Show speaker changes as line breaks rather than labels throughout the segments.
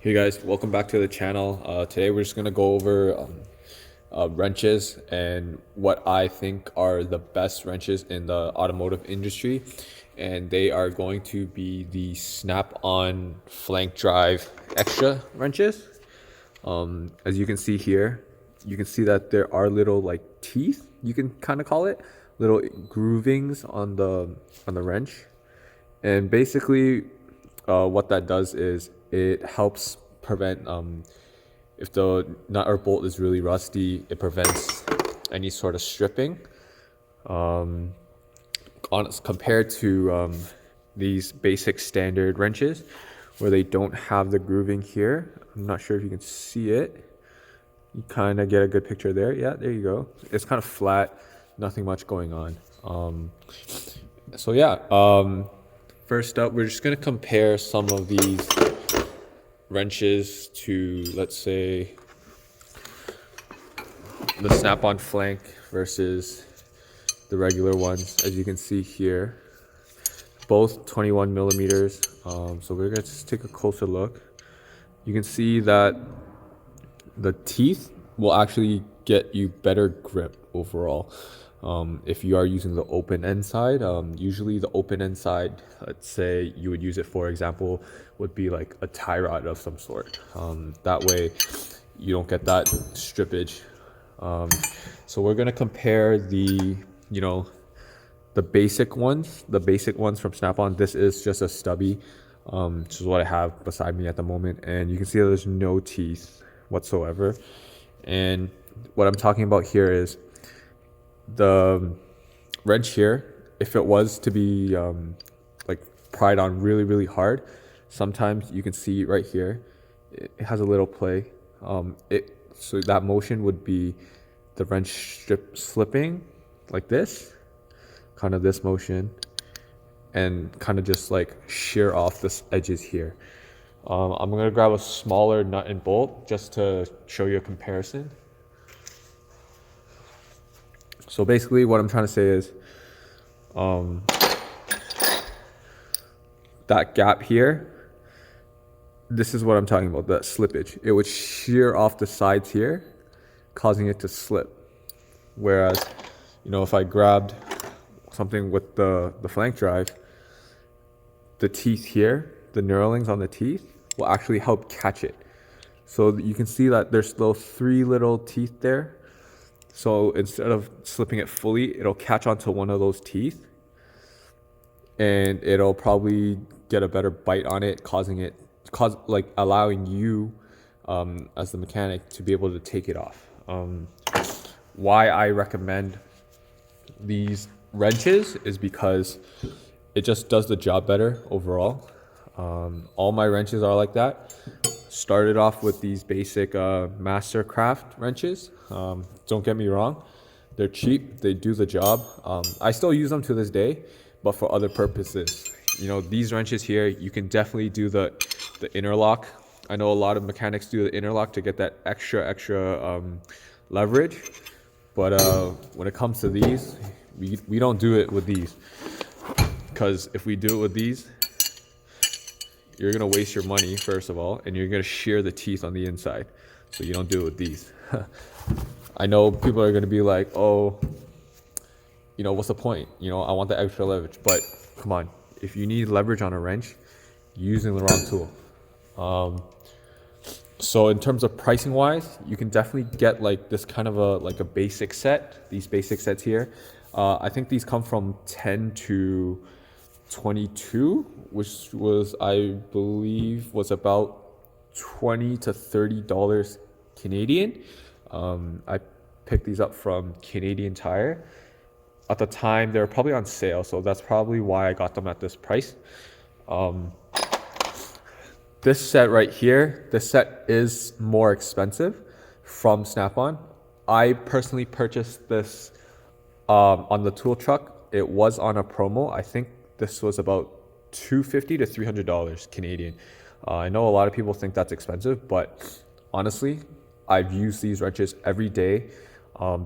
Hey guys, welcome back to the channel. Today we're just gonna go over wrenches and what I think are the best wrenches in the automotive industry, and they are going to be the Snap-on flank drive extra wrenches. As you can see here, you can see that there are little like teeth, you can kind of call it, little groovings on the wrench, and basically what that does is it helps prevent if the nut or bolt is really rusty, it prevents any sort of stripping. Compared to these basic standard wrenches where they don't have the grooving here. I'm not sure if you can see it. You kind of get a good picture there. Yeah, there you go. It's kind of flat, nothing much going on. So yeah, first up, we're just going to compare some of these wrenches to, let's say, the Snap-on flank versus the regular ones. As you can see here, both 21 millimeters. So we're going to just take a closer look. You can see that the teeth will actually get you better grip overall. If you are using the open end side, usually the open end side, let's say you would use it, for example, would be like a tie rod of some sort. That way you don't get that strippage. So we're gonna compare the basic ones from Snap-on. This is just a stubby, which is what I have beside me at the moment, and you can see there's no teeth whatsoever. And what I'm talking about here is the wrench here. If it was to be like pried on really hard, sometimes you can see right here it has a little play. So that motion would be the wrench slipping like this, kind of this motion, and kind of just like shear off the edges here. I'm gonna grab a smaller nut and bolt just to show you a comparison. So basically what I'm trying to say is that gap here, this is what I'm talking about, that slippage. It would shear off the sides here, causing it to slip. Whereas, if I grabbed something with the flank drive, the teeth here, the knurlings on the teeth, will actually help catch it. So you can see that there's those 3 little teeth there. So instead of slipping it fully, it'll catch onto one of those teeth, and it'll probably get a better bite on it, allowing you as the mechanic to be able to take it off. Why I recommend these wrenches is because it just does the job better overall. All my wrenches are like that. Started off with these basic Mastercraft wrenches. Don't get me wrong, they're cheap, they do the job. I still use them to this day, but for other purposes. These wrenches here, you can definitely do the interlock. I know a lot of mechanics do the interlock to get that extra leverage, but when it comes to these, we don't do it with these, because if we do it with these, you're gonna waste your money, first of all, and you're gonna shear the teeth on the inside. So you don't do it with these. I know people are gonna be like, oh, what's the point? I want the extra leverage. But come on, if you need leverage on a wrench, you're using the wrong tool. So in terms of pricing wise, you can definitely get like this kind of a basic set, these basic sets here. I think these come from 10 to 22, which was, I believe, was about $20 to $30 Canadian. I picked these up from Canadian Tire. At the time, they were probably on sale, so that's probably why I got them at this price. This set right here, this set is more expensive from Snap-on. I personally purchased this on the tool truck. It was on a promo. I think this was about $250 to $300 Canadian. I know a lot of people think that's expensive, but honestly, I've used these wrenches every day.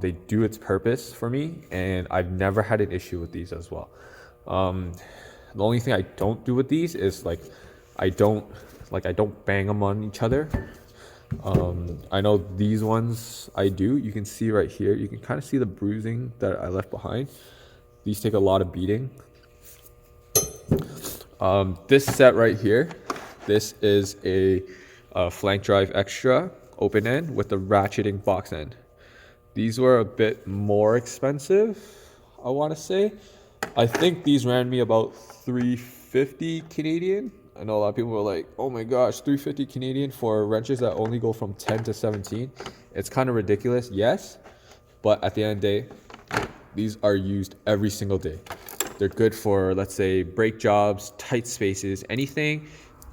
They do its purpose for me, and I've never had an issue with these as well. The only thing I don't do with these is I don't Like I don't bang them on each other. I know these ones I do. You can see right here, you can kind of see the bruising that I left behind. These take a lot of beating. This set right here, this is a flank drive extra open end with the ratcheting box end. These were a bit more expensive, I want to say. I think these ran me about 350 Canadian. I know a lot of people were like, oh my gosh, 350 Canadian for wrenches that only go from 10 to 17. It's kind of ridiculous, yes. But at the end of the day, these are used every single day. They're good for, let's say, brake jobs, tight spaces, anything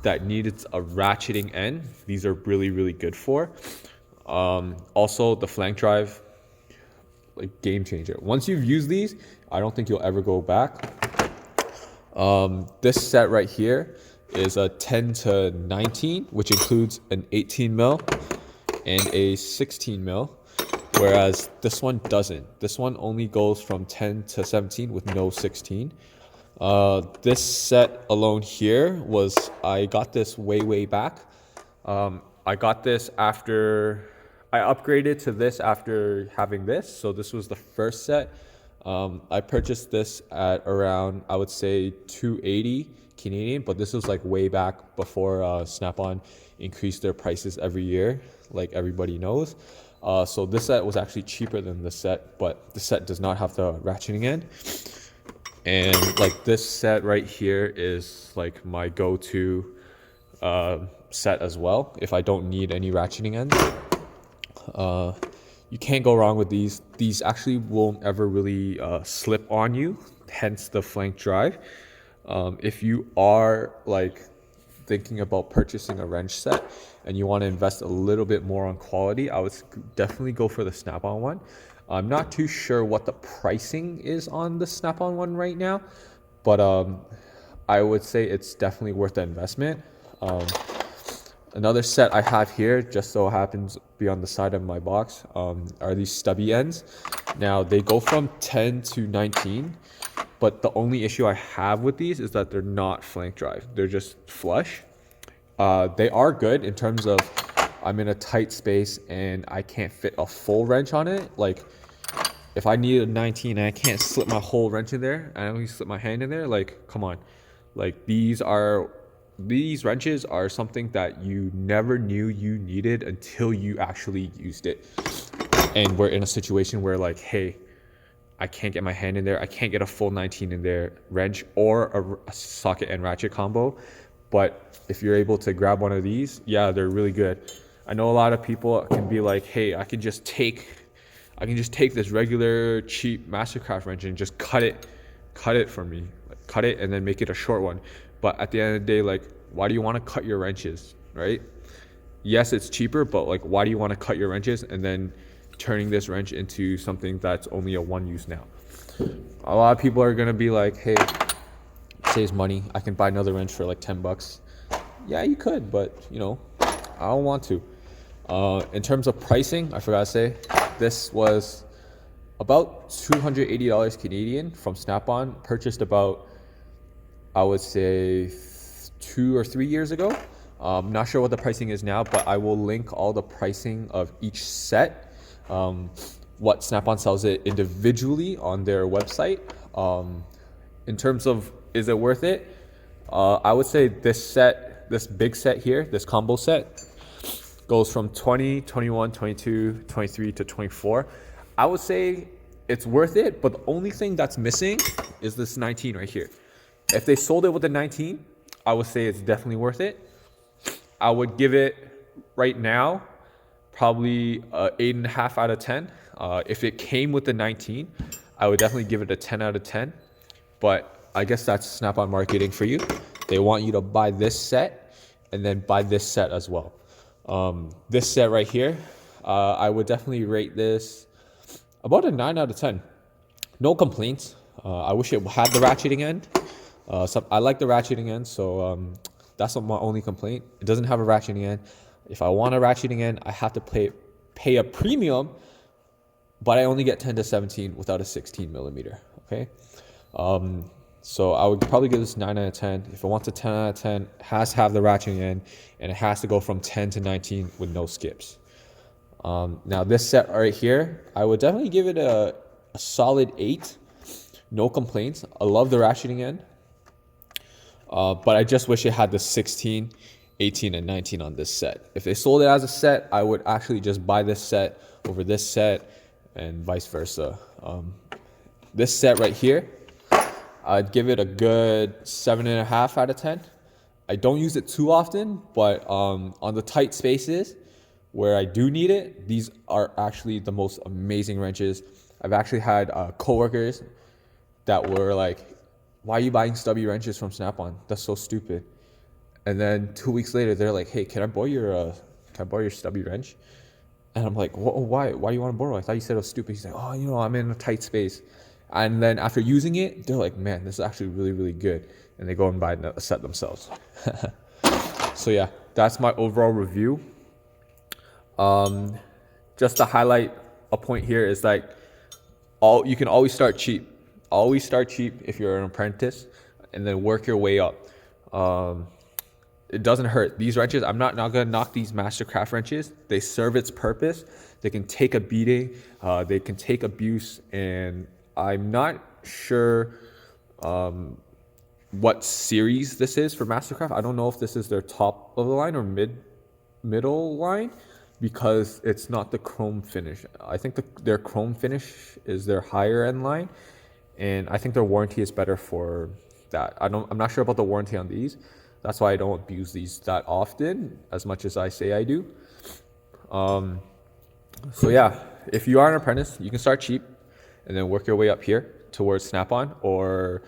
that needed a ratcheting end. These are really, really good for. Also, the flank drive, like game changer. Once you've used these, I don't think you'll ever go back. This set right here is a 10 to 19, which includes an 18 mil and a 16 mil. Whereas this one doesn't. This one only goes from 10 to 17 with no 16. This set alone here was, I got this way back. I got this after, I upgraded to this after having this. So this was the first set. I purchased this at around, I would say 280 Canadian, but this was like way back before Snap-on increased their prices every year, like everybody knows. So this set was actually cheaper than this set, but the set does not have the ratcheting end. And like this set right here is like my go-to set as well if I don't need any ratcheting ends. You can't go wrong with these. These actually won't ever really slip on you, hence the flank drive. If you are like thinking about purchasing a wrench set and you want to invest a little bit more on quality, I would definitely go for the Snap-on one. I'm not too sure what the pricing is on the Snap-on one right now, but I would say it's definitely worth the investment. Another set I have here, just so happens to be on the side of my box, are these stubby ends. Now they go from 10 to 19, but the only issue I have with these is that they're not flank drive. They're just flush. They are good in terms of I'm in a tight space and I can't fit a full wrench on it. Like if I need a 19 and I can't slip my whole wrench in there, I only slip my hand in there, like come on. Like these wrenches are something that you never knew you needed until you actually used it. And we're in a situation where like, hey, I can't get my hand in there. I can't get a full 19 in there wrench or a socket and ratchet combo. But if you're able to grab one of these, yeah, they're really good. I know a lot of people can be like, hey, I can just take this regular cheap Mastercraft wrench and just cut it for me. Like, cut it and then make it a short one. But at the end of the day, like, why do you want to cut your wrenches, right? Yes, it's cheaper, but like, why do you want to cut your wrenches and then turning this wrench into something that's only a one use now? A lot of people are going to be like, hey, saves money. I can buy another wrench for like 10 bucks. Yeah, you could, but you know, I don't want to. In terms of pricing, I forgot to say, this was about $280 Canadian from Snap-on, purchased about, I would say 2 or 3 years ago. I'm not sure what the pricing is now, but I will link all the pricing of each set, what Snap-on sells it individually on their website. In terms of, is it worth it? I would say this big set here, this combo set, goes from 20, 21, 22, 23 to 24. I would say it's worth it, but the only thing that's missing is this 19 right here. If they sold it with the 19, I would say it's definitely worth it. I would give it right now probably 8.5 out of 10. If it came with the 19, I would definitely give it a 10 out of 10. But I guess that's Snap-on marketing for you. They want you to buy this set and then buy this set as well. This set right here, I would definitely rate this about a 9 out of 10. No complaints. I wish it had the ratcheting end. I like the ratcheting end, so that's my only complaint. It doesn't have a ratcheting end. If I want a ratcheting end, I have to pay a premium, but I only get 10 to 17 without a 16 millimeter. Okay. So I would probably give this 9 out of 10. If I want a 10 out of 10, it has to have the ratcheting in, and it has to go from 10 to 19 with no skips. Now this set right here, I would definitely give it a solid 8. No complaints. I love the ratcheting end. But I just wish it had the 16, 18, and 19 on this set. If they sold it as a set, I would actually just buy this set over this set and vice versa. This set right here, I'd give it a good 7.5 out of 10. I don't use it too often, but on the tight spaces where I do need it, these are actually the most amazing wrenches. I've actually had coworkers that were like, why are you buying stubby wrenches from Snap-on? That's so stupid. And then 2 weeks later, they're like, hey, can I borrow your stubby wrench? And I'm like, why? Why do you want to borrow? I thought you said it was stupid. He's like, oh, I'm in a tight space. And then after using it, they're like, man, this is actually really, really good. And they go and buy a set themselves. So yeah, that's my overall review. Just to highlight a point here is like, you can always start cheap. Always start cheap if you're an apprentice, and then work your way up. It doesn't hurt. These wrenches, I'm not gonna knock these Mastercraft wrenches. They serve its purpose. They can take a beating. They can take abuse, and I'm not sure what series this is for Mastercraft. I don't know if this is their top of the line or middle line, because it's not the chrome finish. I think their chrome finish is their higher end line, and I think their warranty is better for that. I'm not sure about the warranty on these. That's why I don't abuse these that often as much as I say I do. So yeah, if you are an apprentice, you can start cheap and then work your way up here towards Snap-on or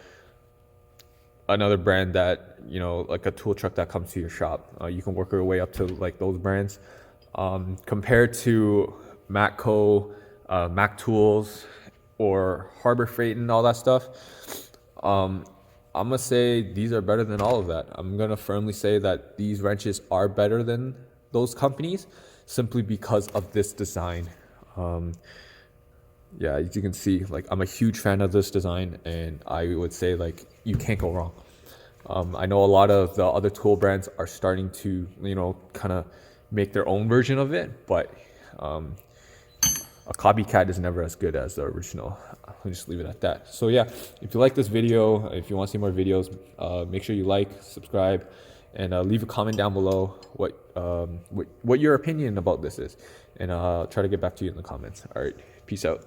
another brand that, like a tool truck that comes to your shop. You can work your way up to like those brands. Compared to Matco, Mac Tools, or Harbor Freight and all that stuff, I'm gonna say these are better than all of that. I'm gonna firmly say that these wrenches are better than those companies simply because of this design. Yeah, as you can see, like, I'm a huge fan of this design, and I would say like you can't go wrong. I know a lot of the other tool brands are starting to, kind of make their own version of it, but a copycat is never as good as the original. I'll just leave it at that. So yeah, if you like this video, if you want to see more videos, make sure you like, subscribe, and leave a comment down below what your opinion about this is, and I'll try to get back to you in the comments. All right, peace out.